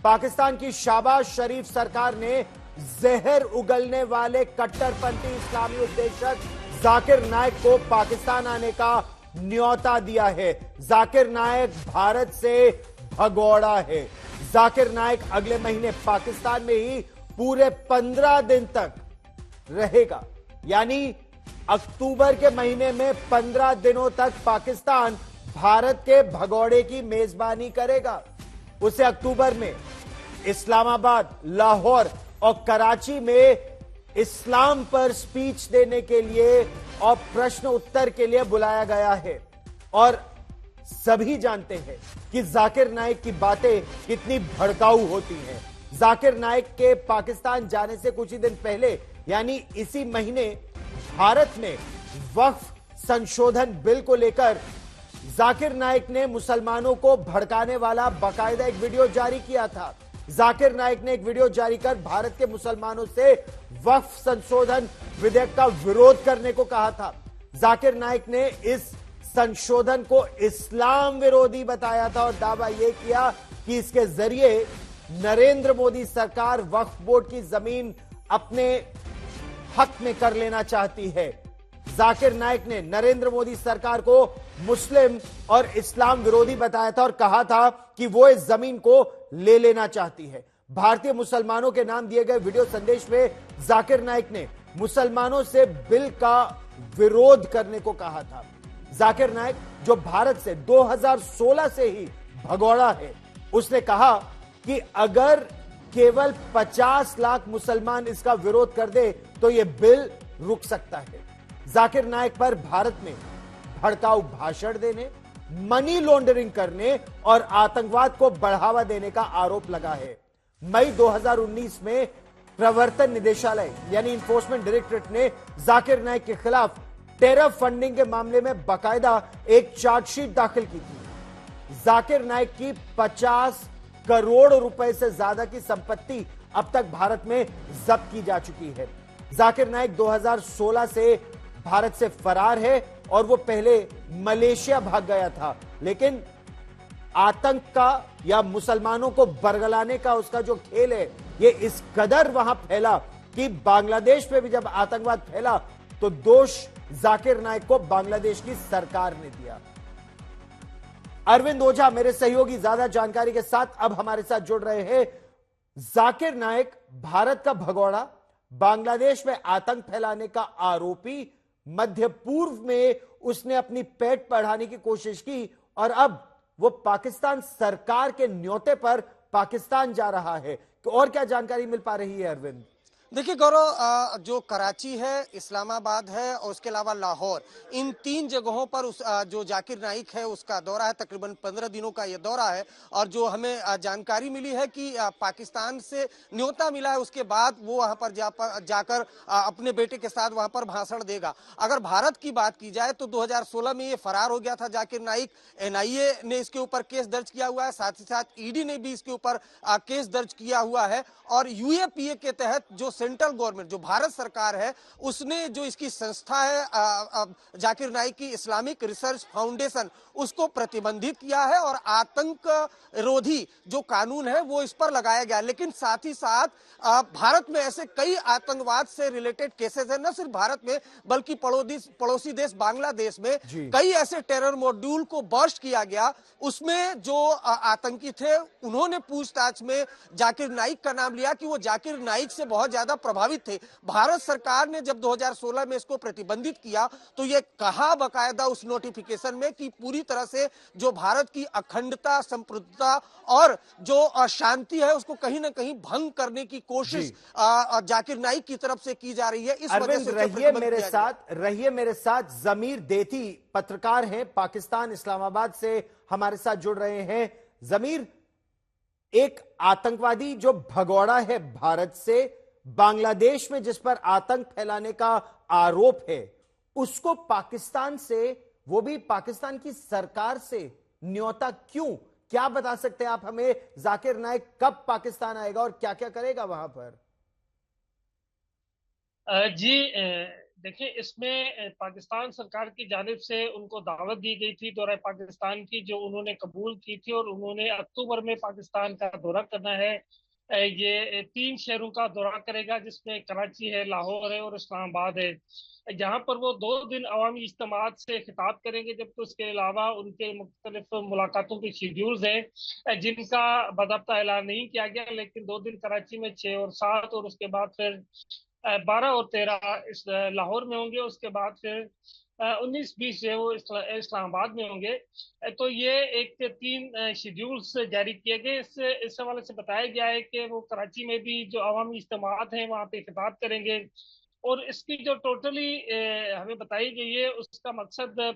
पाकिस्तान की शाहबाज शरीफ सरकार ने जहर उगलने वाले कट्टरपंथी इस्लामी उपदेशक जाकिर नाइक को पाकिस्तान आने का न्योता दिया है। जाकिर नाइक भारत से भगोड़ा है। जाकिर नाइक अगले महीने पाकिस्तान में ही पूरे 15 दिन तक रहेगा, यानी अक्टूबर के महीने में 15 दिनों तक पाकिस्तान भारत के भगोड़े की मेजबानी करेगा। उसे अक्टूबर में इस्लामाबाद, लाहौर और कराची में इस्लाम पर स्पीच देने के लिए और प्रश्न उत्तर के लिए बुलाया गया है। और सभी जानते हैं कि जाकिर नाइक की बातें कितनी भड़काऊ होती हैं। जाकिर नाइक के पाकिस्तान जाने से कुछ ही दिन पहले, यानी इसी महीने, भारत में वक्फ संशोधन बिल को लेकर जाकिर नाइक ने मुसलमानों को भड़काने वाला बाकायदा एक वीडियो जारी किया था। जाकिर नाइक ने एक वीडियो जारी कर भारत के मुसलमानों से वक्फ संशोधन विधेयक का विरोध करने को कहा था। जाकिर नाइक ने इस संशोधन को इस्लाम विरोधी बताया था और दावा यह किया कि इसके जरिए नरेंद्र मोदी सरकार वक्फ बोर्ड की जमीन अपने हक में कर लेना चाहती है। जाकिर नाइक ने नरेंद्र मोदी सरकार को मुस्लिम और इस्लाम विरोधी बताया था और कहा था कि वो इस जमीन को ले लेना चाहती है। भारतीय मुसलमानों के नाम दिए गए वीडियो संदेश में जाकिर नाइक ने मुसलमानों से बिल का विरोध करने को कहा था। जाकिर नाइक, जो भारत से 2016 से ही भगोड़ा है, उसने कहा कि अगर केवल 50 लाख मुसलमान इसका विरोध कर दे तो यह बिल रुक सकता है। जाकिर नाइक पर भारत में भड़काऊ भाषण देने, मनी लॉन्ड्रिंग करने और आतंकवाद को बढ़ावा देने का आरोप लगा है। मई 2019 में प्रवर्तन निदेशालय यानी इन्फोर्समेंट डायरेक्टरेट ने जाकिर नाइक के खिलाफ टेरर फंडिंग के मामले में बाकायदा एक चार्जशीट दाखिल की थी। जाकिर नाइक की 50 करोड़ रुपए से ज्यादा की संपत्ति अब तक भारत में जब्त की जा चुकी है। जाकिर नाइक 2016 से भारत से फरार है और वो पहले मलेशिया भाग गया था, लेकिन आतंक का या मुसलमानों को बरगलाने का उसका जो खेल है, ये इस कदर वहां फैला कि बांग्लादेश में भी जब आतंकवाद फैला तो दोष जाकिर नाइक को बांग्लादेश की सरकार ने दिया। अरविंद ओझा मेरे सहयोगी ज्यादा जानकारी के साथ अब हमारे साथ जुड़ रहे हैं। जाकिर नाइक भारत का भगोड़ा, बांग्लादेश में आतंक फैलाने का आरोपी, मध्य पूर्व में उसने अपनी पेट बढ़ाने की कोशिश की और अब वो पाकिस्तान सरकार के न्योते पर पाकिस्तान जा रहा है। तो और क्या जानकारी मिल पा रही है अरविंद? देखिए गौरव, जो कराची है, इस्लामाबाद है और उसके अलावा लाहौर, इन 3 जगहों पर जो जाकिर नाइक है उसका दौरा है। तकरीबन 15 दिनों का यह दौरा है और जो हमें जानकारी मिली है कि पाकिस्तान से न्योता मिला है, उसके बाद वो वहां पर जाकर अपने बेटे के साथ वहां पर भाषण देगा। अगर भारत की बात की जाए तो 2016 में ये फरार हो गया था जाकिर नाइक। NIA ने इसके ऊपर केस दर्ज किया हुआ है, साथ ही साथ ED ने भी इसके ऊपर केस दर्ज किया हुआ है और UAPA के तहत जो सेंट्रल गवर्नमेंट, जो भारत सरकार है, उसने जो इसकी संस्था है जाकिर नाइक की इस्लामिक रिसर्च फाउंडेशन, उसको प्रतिबंधित किया है और आतंक रोधी जो कानून है वो इस पर लगाया गया। लेकिन साथ ही साथ भारत में ऐसे कई आतंकवाद से रिलेटेड केसेस है, न सिर्फ भारत में बल्कि पड़ोसी देश बांग्लादेश में कई ऐसे टेरर मॉड्यूल को बर्स्ट किया गया। उसमें जो आतंकी थे उन्होंने पूछताछ में जाकिर नाइक का नाम लिया कि वो जाकिर नाइक से बहुत ज्यादा प्रभावित थे। भारत सरकार ने जब 2016 में इसको प्रतिबंधित किया तो ये कहा बाकायदा उस नोटिफिकेशन में कि पूरी तरह से जो भारत की अखंडता, संप्रभुता और जो शांति है उसको कहीं ना कहीं भंग करने की कोशिश जाकिर नाइक की तरफ से की जा रही है। इस वजह से रहिए मेरे साथ जमीर देती पत्रकार हैं, पाकिस्तान इस्लामाबाद से हमारे साथ जुड़ रहे हैं। जमीर, एक आतंकवादी जो भगोड़ा है भारत से, बांग्लादेश में जिस पर आतंक फैलाने का आरोप है, उसको पाकिस्तान से, वो भी पाकिस्तान की सरकार से न्योता क्यों? क्या बता सकते हैं आप हमें? जाकिर नाइक कब पाकिस्तान आएगा और क्या क्या करेगा वहां पर? जी, देखिए, इसमें पाकिस्तान सरकार की जानिब से उनको दावत दी गई थी दौरा पाकिस्तान की, जो उन्होंने कबूल की थी, और उन्होंने अक्टूबर में पाकिस्तान का दौरा करना है। ये 3 शहरों का दौरा करेगा, जिसमें कराची है, लाहौर है और इस्लामाबाद है। जहां पर वो 2 दिन अवामी इज्तिमात से खिताब करेंगे, जबकि उसके अलावा उनके मुख्तलिफ मुलाकातों के शेड्यूल्स हैं, जिनका बाकायदा ऐलान नहीं किया गया, लेकिन 2 दिन कराची में, 6 और 7, और उसके बाद फिर 12 और 13 इस लाहौर में होंगे। उसके बाद फिर 19-20 जो है वो इस्लामाबाद में होंगे। तो ये एक 3 शेड्यूल्स जारी किए गए। इस हवाले से बताया गया है कि वो कराची में भी जो अवामी इज्तिमात हैं वहाँ पे खिताब करेंगे। और इसकी जो टोटली हमें बताई गई है, उसका मकसद